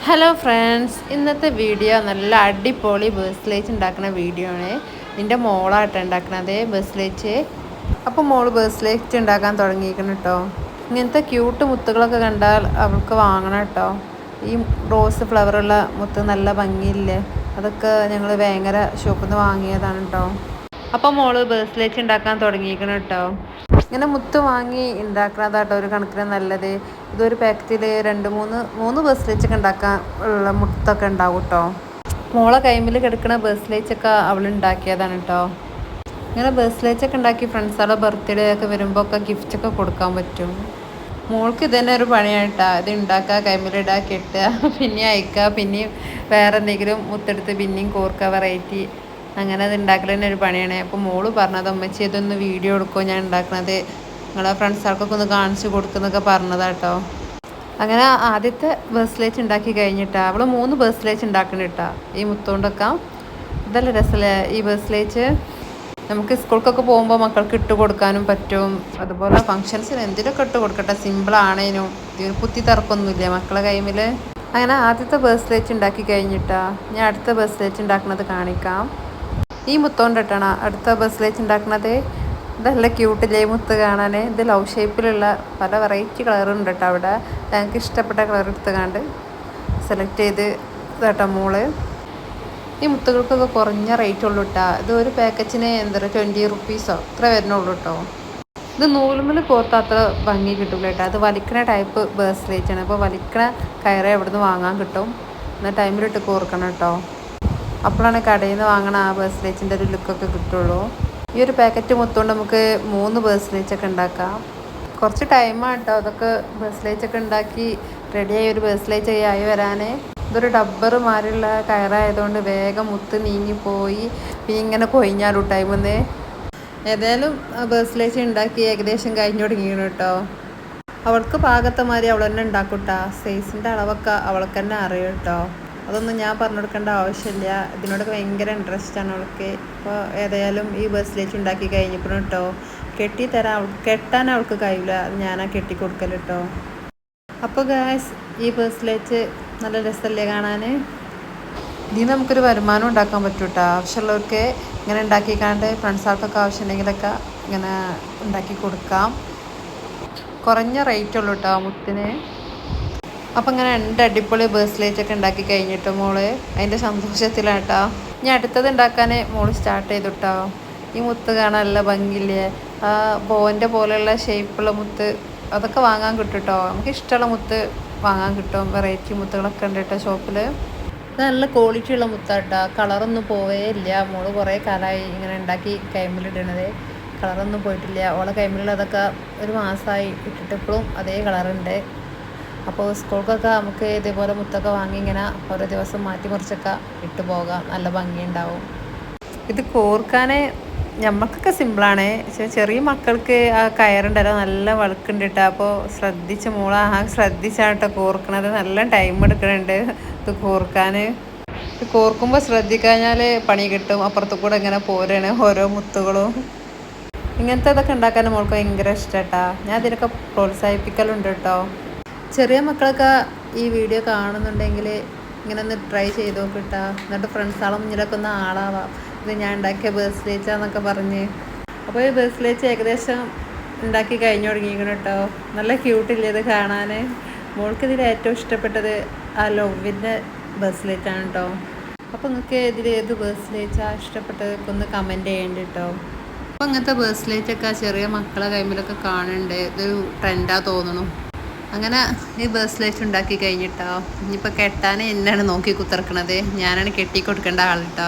Hello friends, ഇന്നത്തെ video നല്ല അടിപൊളി ബേഴ്സ്ലേറ്റ് ഉണ്ടാക്കുന്ന വീഡിയോ ആണ്. എൻ്റെ മോളായിട്ട് ഉണ്ടാക്കുന്നത് ബേഴ്സ്ലേറ്റ്. അപ്പോൾ മോള് ബേഴ്സ്ലേറ്റ് ഉണ്ടാക്കാൻ തുടങ്ങിയിരിക്കണം കേട്ടോ. ഇങ്ങനത്തെ ക്യൂട്ട് മുത്തുകളൊക്കെ കണ്ടാൽ അവൾക്ക് വാങ്ങണം കേട്ടോ. ഈ റോസ് ഫ്ലവറുള്ള മുത്ത് നല്ല ഭംഗിയില്ലേ, അതൊക്കെ ഞങ്ങൾ ഭയങ്കര ഷോപ്പിൽ നിന്ന് വാങ്ങിയതാണ് കേട്ടോ. അപ്പോൾ മോള് ബേഴ്സ്ലേറ്റ് ഉണ്ടാക്കാൻ തുടങ്ങിയിരിക്കണം കേട്ടോ. ഇങ്ങനെ മുത്ത് വാങ്ങി ഉണ്ടാക്കുന്നതാട്ടോ ഒരു കണക്കിന് നല്ലത്. ഇതൊരു പാക്കറ്റിൽ മൂന്ന് ബേഴ്സ്ലേറ്റൊക്കെ ഉണ്ടാക്കാൻ ഉള്ള മുത്തൊക്കെ ഉണ്ടാവും കേട്ടോ. മോളെ കൈമിൽ കിടക്കുന്ന ബേഴ്സ്ലേറ്റൊക്കെ അവൾ ഉണ്ടാക്കിയതാണ് കേട്ടോ. ഇങ്ങനെ ബേഴ്സ്ലേറ്റൊക്കെ ഉണ്ടാക്കി ഫ്രണ്ട്സുകളുടെ ബർത്ത്ഡേ ഒക്കെ വരുമ്പോൾ ഒക്കെ ഗിഫ്റ്റൊക്കെ കൊടുക്കാൻ പറ്റും. മോൾക്ക് ഇതന്നെ ഒരു പണിയായിട്ടാ. ഇത് ഉണ്ടാക്കുക, കൈമിലിടുക, കെട്ടുക, പിന്നെ അയക്കുക, പിന്നെയും വേറെ എന്തെങ്കിലും മുത്തെടുത്ത് പിന്നെയും കോർക്കുക, വെറൈറ്റി. അങ്ങനെ അത് ഉണ്ടാക്കൽ തന്നെ ഒരു പണിയാണ്. അപ്പോൾ മോള് പറഞ്ഞത് അമ്മച്ചി ഇതൊന്ന് വീഡിയോ എടുക്കുമോ ഞാൻ ഉണ്ടാക്കുന്നത്, നിങ്ങളെ ഫ്രണ്ട്സുകൾക്കൊക്കെ ഒന്ന് കാണിച്ചു കൊടുക്കുന്നൊക്കെ പറഞ്ഞതാട്ടോ. അങ്ങനെ ആദ്യത്തെ ബേഴ്സ്ലേറ്റ് ഉണ്ടാക്കി കഴിഞ്ഞിട്ടാ അവൾ 3 ബേഴ്സ്ലേറ്റ് ഉണ്ടാക്കണിട്ടാ ഈ മുത്തുകൊണ്ടൊക്കെ. ഇതല്ല രസമല്ലേ ഈ ബേഴ്സ്ലേറ്റ്. നമുക്ക് സ്കൂൾക്കൊക്കെ പോകുമ്പോൾ മക്കൾക്ക് ഇട്ട് കൊടുക്കാനും പറ്റും. അതുപോലെ ഫങ്ഷൻസിന് എന്തിനൊക്കെ ഇട്ട് കൊടുക്കട്ടെ, സിമ്പിളാണേനും ഇതിന് കുത്തി തറക്കൊന്നുമില്ല മക്കളെ കൈമിൽ. അങ്ങനെ ആദ്യത്തെ ബേഴ്സ്ലേറ്റ് ഉണ്ടാക്കി കഴിഞ്ഞിട്ടാ ഞാൻ അടുത്ത ബേഴ്സ്ലേറ്റ് ഉണ്ടാക്കുന്നത് കാണിക്കാം. ഈ മുത്തോണ്ടിട്ടാണ് അടുത്ത ബേഴ്സ്ലേറ്റ് ഉണ്ടാക്കുന്നത്. ഇതല്ല ക്യൂട്ടില്ലേ മുത്ത് കാണാൻ. ഇത് ലവ് ഷേപ്പിലുള്ള പല വെറൈറ്റി കളറുണ്ട് കേട്ടോ. അവിടെ ഞങ്ങൾക്ക് ഇഷ്ടപ്പെട്ട കളർ എടുത്ത് കണ്ട് സെലക്ട് ചെയ്ത് കേട്ടോ മോള്. ഈ മുത്തുകൾക്കൊക്കെ കുറഞ്ഞ റേറ്റ് ഉള്ളൂ കേട്ടോ. ഇത് ഒരു പാക്കറ്റിന് 20 റുപ്പീസോ അത്ര വരുന്നുള്ളൂ കേട്ടോ. ഇത് നൂലുമ്മിൽ കോർത്ത അത്ര ഭംഗി കിട്ടില്ല കേട്ടോ. അത് വലിക്കണ ടൈപ്പ് ബേഴ്സ്ലേറ്റ് ആണ്. അപ്പോൾ വലിക്കണ കയറേ അവിടുന്ന് വാങ്ങാൻ കിട്ടും. എന്നാൽ ടൈമിലിട്ട് കോർക്കണം കേട്ടോ. അപ്പോഴാണ് കടയിൽ നിന്ന് വാങ്ങണ ആ ബേഴ്സ്ലേറ്റിൻ്റെ ഒരു ലുക്കൊക്കെ കിട്ടുള്ളൂ. ഈ ഒരു പാക്കറ്റ് മൊത്തം നമുക്ക് 3 ബേഴ്സ്ലേറ്റൊക്കെ ഉണ്ടാക്കാം. കുറച്ച് ടൈമാണ് കേട്ടോ അതൊക്കെ ബേഴ്സ്ലേറ്റൊക്കെ ഉണ്ടാക്കി റെഡിയായി ഒരു ബേഴ്സ്ലേറ്റ് ആയി വരാൻ. ഇതൊരു ഡബ്ബർ മാറിയുള്ള കയറായതുകൊണ്ട് വേഗം മുത്ത് നീങ്ങിപ്പോയി, പിന്നെ ഇങ്ങനെ കൊഴിഞ്ഞാലും ടൈമെന്ന്. ഏതായാലും ബേഴ്സ്ലേറ്റ് ഉണ്ടാക്കി ഏകദേശം കഴിഞ്ഞു തുടങ്ങിയാണ് കേട്ടോ. അവൾക്ക് പാകത്തെ മാതിരി അവൾ തന്നെ ഉണ്ടാക്കും കേട്ടോ. സൈസിൻ്റെ അളവൊക്കെ അവൾക്ക് തന്നെ അറിയും കേട്ടോ. അതൊന്നും ഞാൻ പറഞ്ഞു കൊടുക്കേണ്ട ആവശ്യമില്ല. ഇതിനോടൊക്കെ ഭയങ്കര ഇൻട്രസ്റ്റാണ് അവൾക്ക്. അപ്പോൾ ഏതായാലും ഈ ബേഴ്സ്ലേറ്റ് ഉണ്ടാക്കി കഴിഞ്ഞപ്പോഴും കേട്ടോ കെട്ടാൻ അവൾക്ക് കഴിയില്ല. ഞാനാ കെട്ടി കൊടുക്കൽ കേട്ടോ. അപ്പോൾ ഗായ്സ്, ഈ ബേഴ്സ്ലേറ്റ് നല്ല രസമല്ലേ കാണാൻ. ഇതിന് നമുക്കൊരു വരുമാനം ഉണ്ടാക്കാൻ പറ്റും കേട്ടോ. ആവശ്യമുള്ളവർക്ക് ഇങ്ങനെ ഉണ്ടാക്കിക്കാണ്ട് ഫ്രണ്ട്സുകൾക്കൊക്കെ ആവശ്യമുണ്ടെങ്കിലൊക്കെ ഇങ്ങനെ ഉണ്ടാക്കി കൊടുക്കാം. കുറഞ്ഞ റേറ്റ് ഉള്ളൂ കേട്ടോ മുത്തിന്. അപ്പം ഇങ്ങനെ 2 അടിപൊളി ബേഴ്സ്ലേറ്റൊക്കെ ഉണ്ടാക്കി കഴിഞ്ഞിട്ട് മോള് അതിൻ്റെ സന്തോഷത്തിലാണ് കേട്ടോ. ഞാൻ അടുത്തത് ഉണ്ടാക്കാൻ മോള് സ്റ്റാർട്ട് ചെയ്തു കേട്ടോ. ഈ മുത്ത് കാണാൻ നല്ല ഭംഗിയില്ലേ, ആ ബോൻ്റെ പോലെയുള്ള ഷേപ്പുള്ള മുത്ത് അതൊക്കെ വാങ്ങാൻ കിട്ടും കേട്ടോ. നമുക്ക് ഇഷ്ടമുള്ള മുത്ത് വാങ്ങാൻ കിട്ടും. വെറൈറ്റി മുത്തുകളൊക്കെ ഉണ്ട് കേട്ടോ ഷോപ്പിൽ. ഇത് നല്ല ക്വാളിറ്റി ഉള്ള മുത്താട്ടോ. കളറൊന്നും പോവേ ഇല്ല. മോള് കുറേ കാലമായി ഇങ്ങനെ ഉണ്ടാക്കി കൈമിലിടണത്. കളറൊന്നും പോയിട്ടില്ല. ഓളെ കൈമിലുള്ളതൊക്കെ ഒരു മാസമായി ഇട്ടിട്ട് ഇപ്പോഴും അതേ കളറുണ്ട്. അപ്പോൾ സ്കൂൾക്കൊക്കെ നമുക്ക് ഇതേപോലെ മുത്തൊക്കെ വാങ്ങി ഇങ്ങനെ ഓരോ ദിവസം മാറ്റി മറിച്ചൊക്കെ ഇട്ട് പോകാം. നല്ല ഭംഗിയുണ്ടാവും. ഇത് കോർക്കാൻ ഞമ്മക്കൊക്കെ സിമ്പിളാണ്. പക്ഷേ ചെറിയ മക്കൾക്ക് ആ കയറുണ്ടല്ലോ നല്ല വഴുക്കുണ്ട് കേട്ടോ. അപ്പോൾ ശ്രദ്ധിച്ച് മോളെ ശ്രദ്ധിച്ചാണ് കേട്ടോ കോർക്കണത്. നല്ല ടൈം എടുക്കുന്നുണ്ട് ഇത് കോർക്കാൻ. ഇത് കോർക്കുമ്പോൾ ശ്രദ്ധിക്കഴിഞ്ഞാൽ പണി കിട്ടും. അപ്പുറത്തു കൂടെ ഇങ്ങനെ പോരാണ് ഓരോ മുത്തുകളും. ഇങ്ങനത്തെ ഇതൊക്കെ ഉണ്ടാക്കാൻ മോൾക്ക് ഭയങ്കര ഇഷ്ടം കേട്ടോ. ഞാൻ ഇതിനൊക്കെ പ്രോത്സാഹിപ്പിക്കലുണ്ട് കേട്ടോ. ചെറിയ മക്കളൊക്കെ ഈ വീഡിയോ കാണുന്നുണ്ടെങ്കിൽ ഇങ്ങനെ ഒന്ന് ട്രൈ ചെയ്ത് നോക്കിട്ടാ. എന്നിട്ട് ഫ്രണ്ട്സുകളെ മുന്നിലൊക്കെ ഒന്ന് ആളാവാം. ഇത് ഞാൻ ഉണ്ടാക്കിയ ബേഴ്സ്ലേറ്റാന്നൊക്കെ പറഞ്ഞ്. അപ്പോൾ ഈ ബേഴ്സ്ലേറ്റ് ഏകദേശം ഉണ്ടാക്കി കഴിഞ്ഞു തുടങ്ങിയിരിക്കണം കേട്ടോ. നല്ല ക്യൂട്ടില്ലേ ഇത് കാണാൻ. മോൾക്ക് ഇതിൽ ഏറ്റവും ഇഷ്ടപ്പെട്ടത് ആ ലവിൻ്റെ ബേഴ്സ്ലേറ്റാണ് കേട്ടോ. അപ്പോൾ നിങ്ങൾക്ക് ഇതിൽ ഏത് ബേഴ്സ്ലേറ്റാണ് ഇഷ്ടപ്പെട്ടത് ഒന്ന് കമൻറ്റ് ചെയ്യേണ്ടി കേട്ടോ. അപ്പോൾ അങ്ങനത്തെ ബേഴ്സ്ലേറ്റൊക്കെ ചെറിയ മക്കളെ കൈമിലൊക്കെ കാണുന്നുണ്ട്. ഇതൊരു ട്രെൻഡാണ് തോന്നുന്നു. അങ്ങനെ ഈ ബേഴ്സ്ലേറ്റ് ഉണ്ടാക്കി കഴിഞ്ഞിട്ടോ. ഇനിയിപ്പോൾ കെട്ടാൻ എന്നാണ് നോക്കി കുത്തിറക്കണത്, ഞാനാണ് കെട്ടി കൊടുക്കേണ്ട ആൾ കേട്ടോ.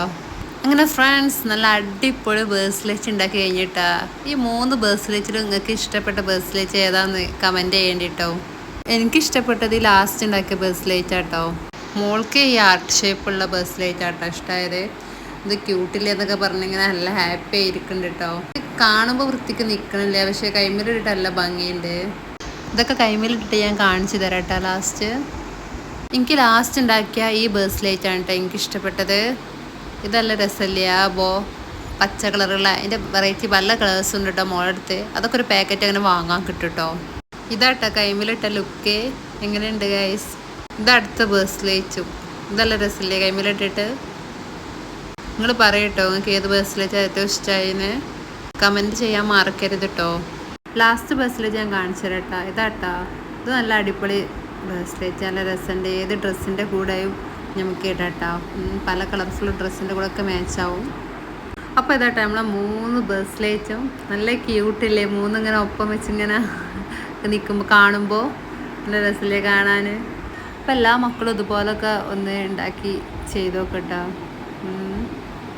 അങ്ങനെ ഫ്രണ്ട്സ്, നല്ല അടിപൊളി ബേഴ്സ്ലേറ്റ് ഉണ്ടാക്കി കഴിഞ്ഞിട്ടാ. ഈ 3 ബേഴ്സ്ലേറ്റിൽ നിങ്ങൾക്ക് ഇഷ്ടപ്പെട്ട ബേഴ്സ്ലേറ്റ് ഏതാന്ന് കമൻറ്റ് ചെയ്യേണ്ടി കേട്ടോ. എനിക്കിഷ്ടപ്പെട്ടത് ഈ ലാസ്റ്റ് ഉണ്ടാക്കിയ ബേഴ്സ്ലേറ്റ് ആട്ടോ. മോൾക്ക് ഈ ആർട്ട് ഷേപ്പുള്ള ബേഴ്സ്ലേറ്റ് ആട്ടോ ഇഷ്ടമായത്. ഇത് ക്യൂട്ടില്ലേ എന്നൊക്കെ പറഞ്ഞിങ്ങനെ നല്ല ഹാപ്പി ആയിരിക്കുന്നുണ്ട് കേട്ടോ. കാണുമ്പോൾ വൃത്തിക്ക് നിൽക്കണില്ല, പക്ഷേ കൈമിലിട്ട് നല്ല ഭംഗിയുണ്ട്. ഇതൊക്കെ കൈമിലിട്ടിട്ട് ഞാൻ കാണിച്ചു തരാം കേട്ടോ ലാസ്റ്റ്. എനിക്ക് ലാസ്റ്റ് ഉണ്ടാക്കിയ ഈ ബേഴ്സ്ലേറ്റാണ് കേട്ടോ എനിക്കിഷ്ടപ്പെട്ടത്. ഇതല്ല രസമില്ല പച്ച കളറുള്ള അതിൻ്റെ വെറൈറ്റി പല കളേഴ്സും ഉണ്ട് കേട്ടോ മോളെടുത്ത്. അതൊക്കെ ഒരു പാക്കറ്റ് അങ്ങനെ വാങ്ങാൻ കിട്ടും കേട്ടോ. ഇതാട്ടോ കൈമിലിട്ട ലുക്ക്. എങ്ങനെയുണ്ട് ഗൈസ്? ഇതടുത്ത ബേഴ്സ്ലേച്ചും ഇതല്ല രസമില്ലേ കൈമേലിട്ടിട്ട്. നിങ്ങൾ പറയട്ടോ നിങ്ങൾക്ക് ഏത് ബേഴ്സ്ലേറ്റ് ഏറ്റവും ഇഷ്ടമായിന്ന് കമൻറ്റ് ചെയ്യാൻ മറക്കരുത് കേട്ടോ. ലാസ്റ്റ് ബേഴ്സ്ലേറ്റ് ഞാൻ കാണിച്ചു തരാം കേട്ടോ. ഇതാട്ടാ, ഇത് നല്ല അടിപൊളി ബേഴ്സ്ലേറ്റ്, നല്ല രസമുണ്ട്. ഏത് ഡ്രസ്സിൻ്റെ കൂടെയും നമുക്ക് ഇടാട്ടോ. പല കളർഫുൾ ഡ്രസ്സിൻ്റെ കൂടെ ഒക്കെ മാച്ചാവും. അപ്പോൾ ഇതാട്ടോ നമ്മളെ 3 ബേഴ്സ്ലേറ്റും നല്ല ക്യൂട്ടില്ലേ, 3 ഇങ്ങനെ ഒപ്പം വെച്ചിങ്ങനെ നിൽക്കുമ്പോൾ കാണുമ്പോൾ നല്ല രസമില്ലേ കാണാൻ. അപ്പോൾ എല്ലാ മക്കളും ഇതുപോലൊക്കെ ഒന്ന് ഉണ്ടാക്കി ചെയ്ത് നോക്കട്ടോ.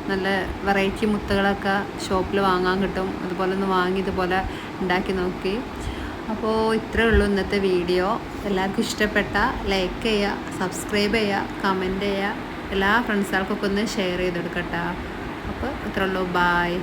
നല്ല വെറൈറ്റി മുത്തുകളൊക്കെ ഷോപ്പിൽ വാങ്ങാൻ കിട്ടും. അതുപോലെ ഒന്ന് വാങ്ങി ഇതുപോലെ ഉണ്ടാക്കി നോക്കി. അപ്പോൾ ഇത്രയേ ഉള്ളൂ ഇന്നത്തെ വീഡിയോ. എല്ലാവർക്കും ഇഷ്ടപ്പെട്ട ലൈക്ക് ചെയ്യുക, സബ്സ്ക്രൈബ് ചെയ്യുക, കമൻറ്റ് ചെയ്യുക, എല്ലാ ഫ്രണ്ട്സുകൾക്കൊക്കെ ഒന്ന് ഷെയർ ചെയ്ത് കൊടുക്കട്ടോ. അപ്പോൾ ഇത്രയേ ഉള്ളൂ. ബായ്.